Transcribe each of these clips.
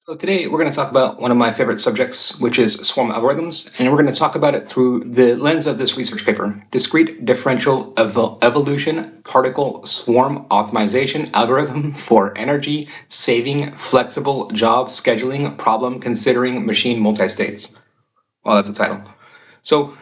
So today we're going to talk about one of my favorite subjects, which is swarm algorithms, and we're going to talk about it through the lens of this research paper, Discrete Differential Evolution Particle Swarm Optimization Algorithm for Energy Saving Flexible Job Scheduling Problem Considering Machine Multistates. Well, that's a title. So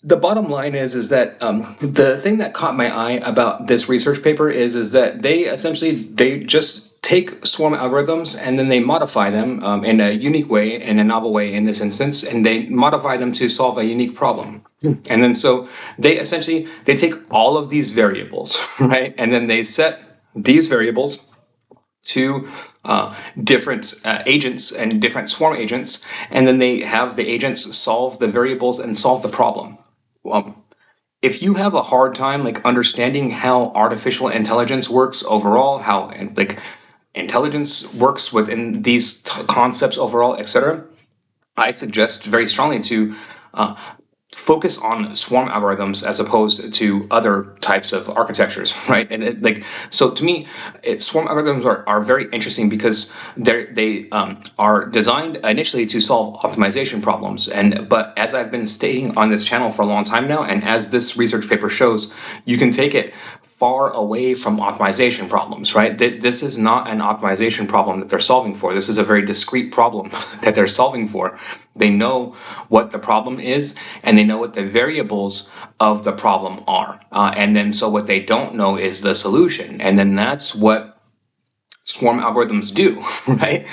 the bottom line is that the thing that caught my eye about this research paper is that they just take swarm algorithms and then they modify them in a unique way, in a novel way in this instance, and they modify them to solve a unique problem. And then so they take all of these variables, right? And then they set these variables to different agents and different swarm agents, and then they have the agents solve the variables and solve the problem. If you have a hard time understanding how artificial intelligence works overall, how intelligence works within these concepts overall, etc., I suggest very strongly to focus on swarm algorithms as opposed to other types of architectures, right? And so to me, swarm algorithms are very interesting because they are designed initially to solve optimization problems. But as I've been stating on this channel for a long time now, and as this research paper shows, you can take it far away from optimization problems, right? This is not an optimization problem that they're solving for. This is a very discrete problem that they're solving for. They know what the problem is, and they know what the variables of the problem are. And then so what they don't know is the solution. And then that's what swarm algorithms do, right?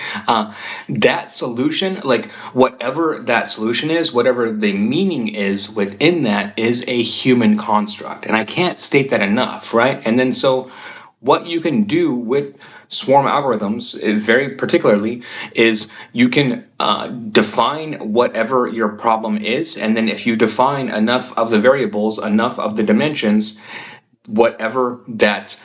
That solution, whatever that solution is, whatever the meaning is within that, is a human construct. And I can't state that enough, right? And then so what you can do with swarm algorithms, very particularly, is you can define whatever your problem is, and then if you define enough of the variables, enough of the dimensions, whatever that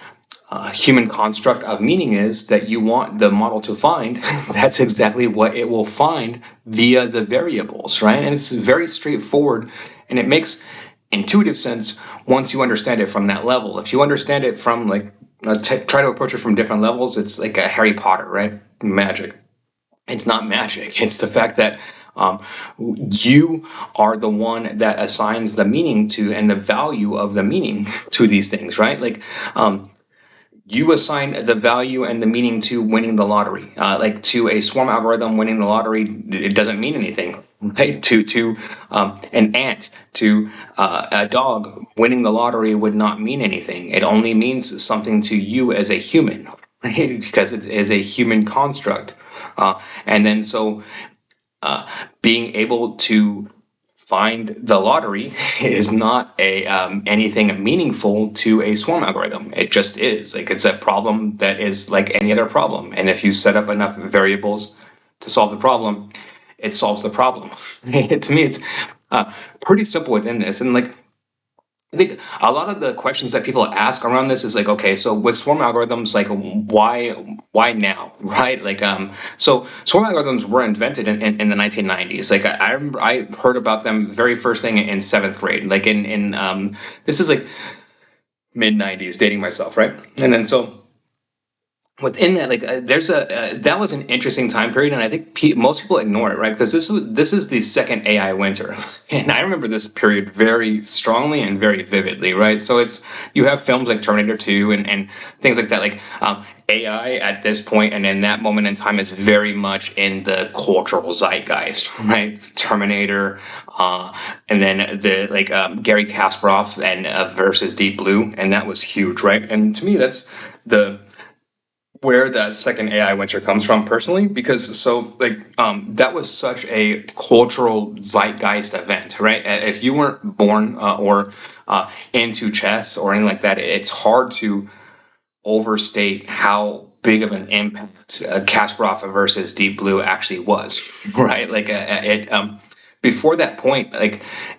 human construct of meaning is that you want the model to find, that's exactly what it will find via the variables, right? And it's very straightforward, and it makes intuitive sense once you understand it from that level. If you understand it from try to approach it from different levels, it's like a Harry Potter, right? Magic. It's not magic. It's the fact that you are the one that assigns the meaning to and the value of the meaning to these things, right? You assign the value and the meaning to winning the lottery. To a swarm algorithm, winning the lottery, it doesn't mean anything, right? To an ant, to a dog, winning the lottery would not mean anything. It only means something to you as a human, right? Because it is a human construct. And then so being able to find the lottery is not anything meaningful to a swarm algorithm. It just is. It's a problem that is like any other problem. And if you set up enough variables to solve the problem, it solves the problem. To me, it's pretty simple within this. And I think a lot of the questions that people ask around this is okay, so with swarm algorithms, why now, right? So swarm algorithms were invented in the 1990s. I remember I heard about them very first thing in 7th grade, this is mid 90s, dating myself, right? And then so within that, there's that was an interesting time period, and I think most people ignore it, right? Because this is the second AI winter, and I remember this period very strongly and very vividly, right? So you have films like Terminator 2 and things like that. AI at this point and in that moment in time is very much in the cultural zeitgeist, right? Terminator, and then the Gary Kasparov and versus Deep Blue, and that was huge, right? And to me, that's where that second AI winter comes from personally, because that was such a cultural zeitgeist event, right? If you weren't born or into chess or anything like that, it's hard to overstate how big of an impact Kasparov versus Deep Blue actually was, right? Before that point,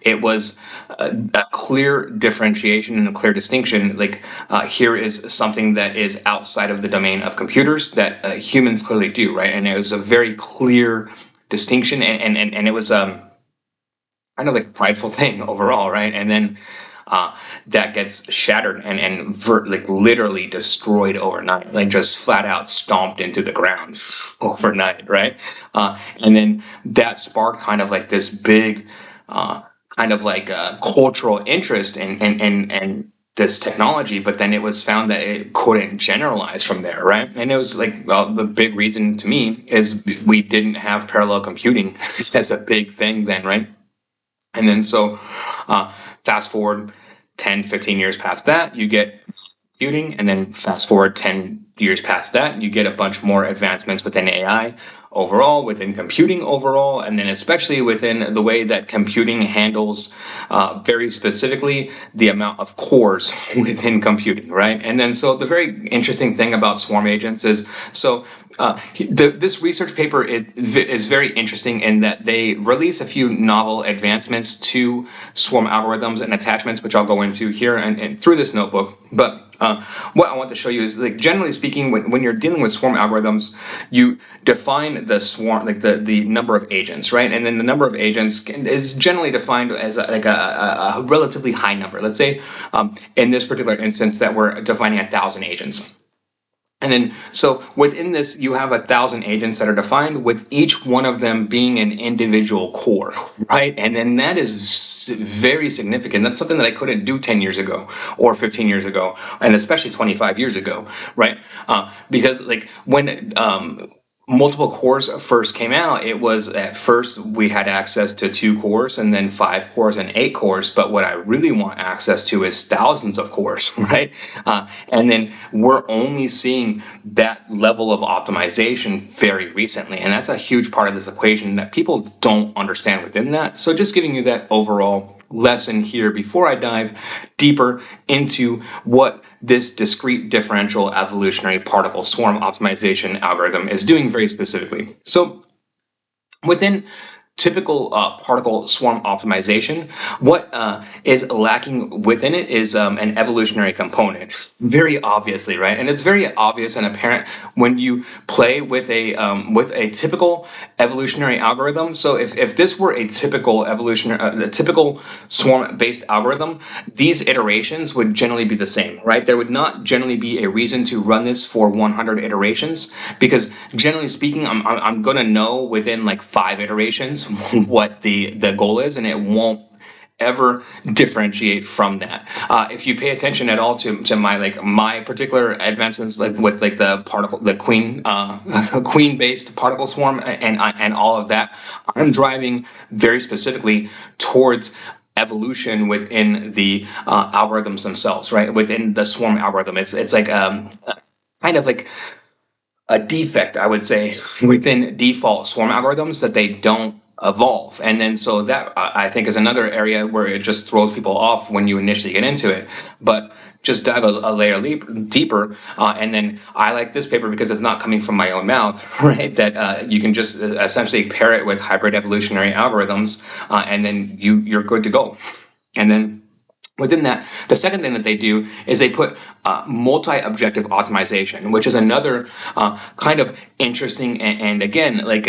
it was a clear differentiation and a clear distinction. Here is something that is outside of the domain of computers that humans clearly do, right? And it was a very clear distinction, and it was a prideful thing overall, right? And then that gets shattered and like literally destroyed overnight, like just flat out stomped into the ground overnight, right? And then that sparked kind of like this big kind of like cultural interest in this technology, but then it was found that it couldn't generalize from there, right? And it was like, well, the big reason to me is we didn't have parallel computing as a big thing then, right? And then so fast forward 10, 15 years past that, you get computing, and then fast forward 10 years past that, you get a bunch more advancements within AI overall, within computing overall, and then especially within the way that computing handles very specifically the amount of cores within computing, right? And then so the very interesting thing about swarm agents is, so this research paper is very interesting in that they release a few novel advancements to swarm algorithms and attachments, which I'll go into here and through this notebook. But what I want to show you is, like, generally speaking, when you're dealing with swarm algorithms, you define the swarm, like the number of agents, right? And then the number of agents is generally defined as a relatively high number. Let's say in this particular instance that we're defining 1,000 agents. And then, so within this, you have 1,000 agents that are defined, with each one of them being an individual core, right? And then that is very significant. That's something that I couldn't do 10 years ago or 15 years ago, and especially 25 years ago, right? Because like when multiple cores first came out, it was at first we had access to 2 cores and then 5 cores and 8 cores. But what I really want access to is thousands of cores, right? And then we're only seeing that level of optimization very recently. And that's a huge part of this equation that people don't understand within that. So just giving you that overall lesson here before I dive deeper into what this discrete differential evolutionary particle swarm optimization algorithm is doing very specifically. So within typical particle swarm optimization, what is lacking within it is an evolutionary component, very obviously, right? And it's very obvious and apparent when you play with a typical evolutionary algorithm. So if this were a typical a typical swarm-based algorithm, these iterations would generally be the same, right? There would not generally be a reason to run this for 100 iterations, because generally speaking, I'm going to know within like 5 iterations what the goal is, and it won't ever differentiate from that. If you pay attention at all to my particular advancements, like with like the queen based particle swarm and all of that, I'm driving very specifically towards evolution within the algorithms themselves, right? Within the swarm algorithm, it's like kind of like a defect, I would say, within default swarm algorithms, that they don't evolve. And then so that I think is another area where it just throws people off when you initially get into it. But just dive a layer deeper, and then I like this paper because it's not coming from my own mouth, right? That you can just essentially pair it with hybrid evolutionary algorithms, and then you're good to go. And then within that, the second thing that they do is they put multi-objective optimization, which is another kind of interesting, and again, like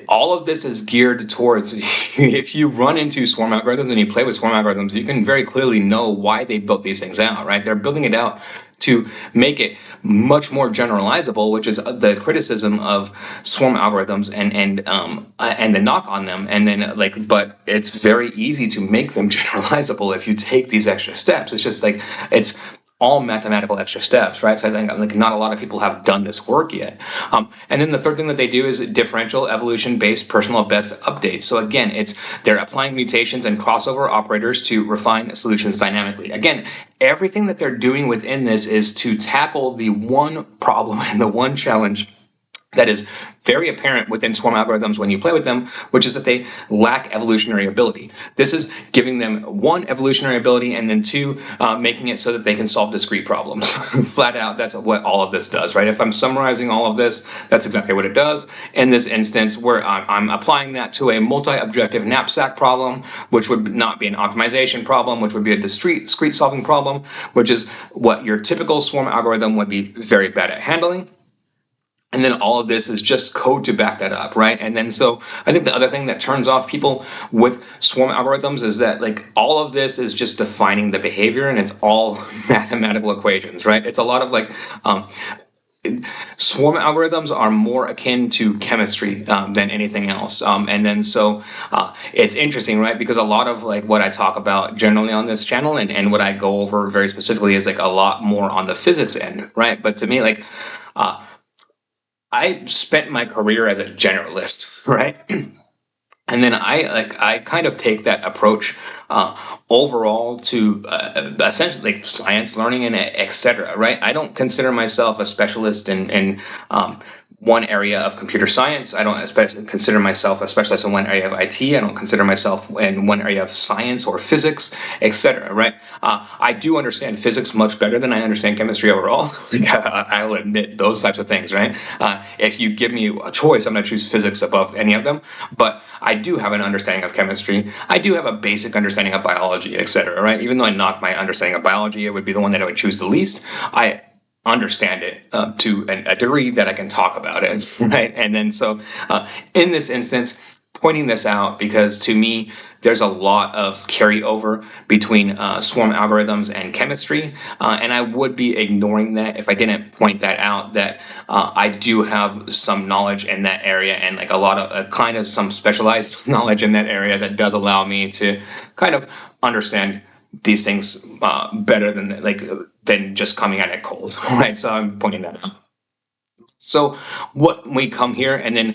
all of this is geared towards, if you run into swarm algorithms and you play with swarm algorithms, you can very clearly know why they built these things out, right? They're building it out to make it much more generalizable, which is the criticism of swarm algorithms and the knock on them. And then but it's very easy to make them generalizable if you take these extra steps. It's just like, it's all mathematical extra steps, right? So I think like not a lot of people have done this work yet. And then the third thing that they do is differential evolution-based personal best updates. So again, they're applying mutations and crossover operators to refine solutions dynamically. Again, everything that they're doing within this is to tackle the one problem and the one challenge that is very apparent within swarm algorithms when you play with them, which is that they lack evolutionary ability. This is giving them 1, evolutionary ability, and then 2, making it so that they can solve discrete problems. Flat out, that's what all of this does, right? If I'm summarizing all of this, that's exactly what it does. In this instance, where I'm applying that to a multi-objective knapsack problem, which would not be an optimization problem, which would be a discrete solving problem, which is what your typical swarm algorithm would be very bad at handling. And then all of this is just code to back that up, right? And then so I think the other thing that turns off people with swarm algorithms is that like all of this is just defining the behavior, and it's all mathematical equations, right? It's a lot of like swarm algorithms are more akin to chemistry than anything else. And then so it's interesting, right? Because a lot of like what I talk about generally on this channel and what I go over very specifically is like a lot more on the physics end, right? But to me, like I spent my career as a generalist, right? And then I kind of take that approach overall to essentially like science learning and etc. Right? I don't consider myself a specialist in one area of computer science. I don't consider myself a specialist in one area of IT. I don't consider myself in one area of science or physics, etc. Right? I do understand physics much better than I understand chemistry overall. I'll admit those types of things. Right? If you give me a choice, I'm going to choose physics above any of them. But I do have an understanding of chemistry. I do have a basic understanding of biology, etc. Right? Even though I knock my understanding of biology, it would be the one that I would choose the least. I understand it to a degree that I can talk about it, right? And then so in this instance, pointing this out because to me, there's a lot of carryover between swarm algorithms and chemistry, and I would be ignoring that if I didn't point that out, that I do have some knowledge in that area and like a lot of kind of some specialized knowledge in that area that does allow me to kind of understand these things better than just coming at it cold, right? So I'm pointing that out. So what we come here and then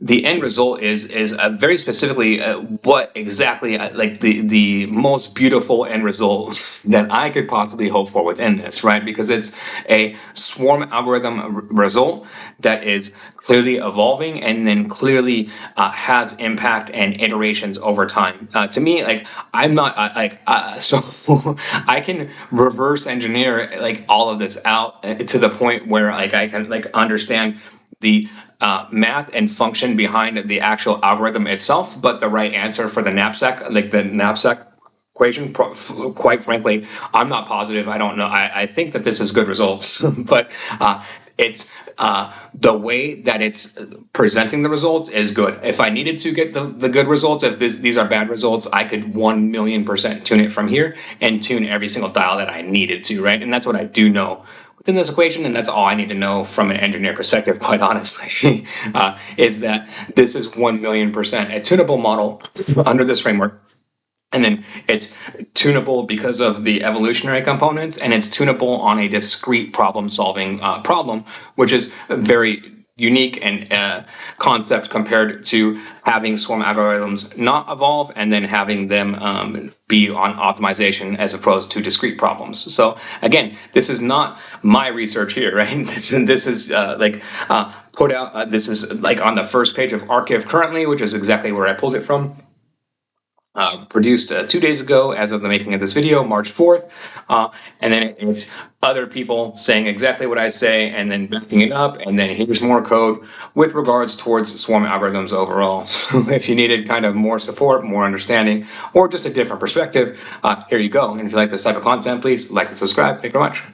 the end result is very specifically what exactly like the most beautiful end result that I could possibly hope for within this, right? Because it's a swarm algorithm result that is clearly evolving and then clearly has impact and iterations over time. To me, like I'm not so I can reverse engineer like all of this out to the point where like I can like understand the math and function behind the actual algorithm itself, but the right answer for the knapsack, like the knapsack equation, quite frankly, I'm not positive. I don't know. I think that this is good results, but it's the way that it's presenting the results is good. If I needed to get the good results, if these are bad results, I could 1,000,000% tune it from here and tune every single dial that I needed to, right? And that's what I do know within this equation, and that's all I need to know from an engineer perspective, quite honestly, is that this is 1,000,000% a tunable model under this framework. And then it's tunable because of the evolutionary components, and it's tunable on a discrete problem-solving problem, which is very unique and concept compared to having swarm algorithms not evolve and then having them be on optimization as opposed to discrete problems. So again, this is not my research here, right? This is put out. This is like on the first page of arXiv currently, which is exactly where I pulled it from. Produced 2 days ago as of the making of this video, March 4th. And then it's other people saying exactly what I say and then backing it up. And then here's more code with regards towards swarm algorithms overall. So if you needed kind of more support, more understanding, or just a different perspective, here you go. And if you like this type of content, please like and subscribe. Thank you very much.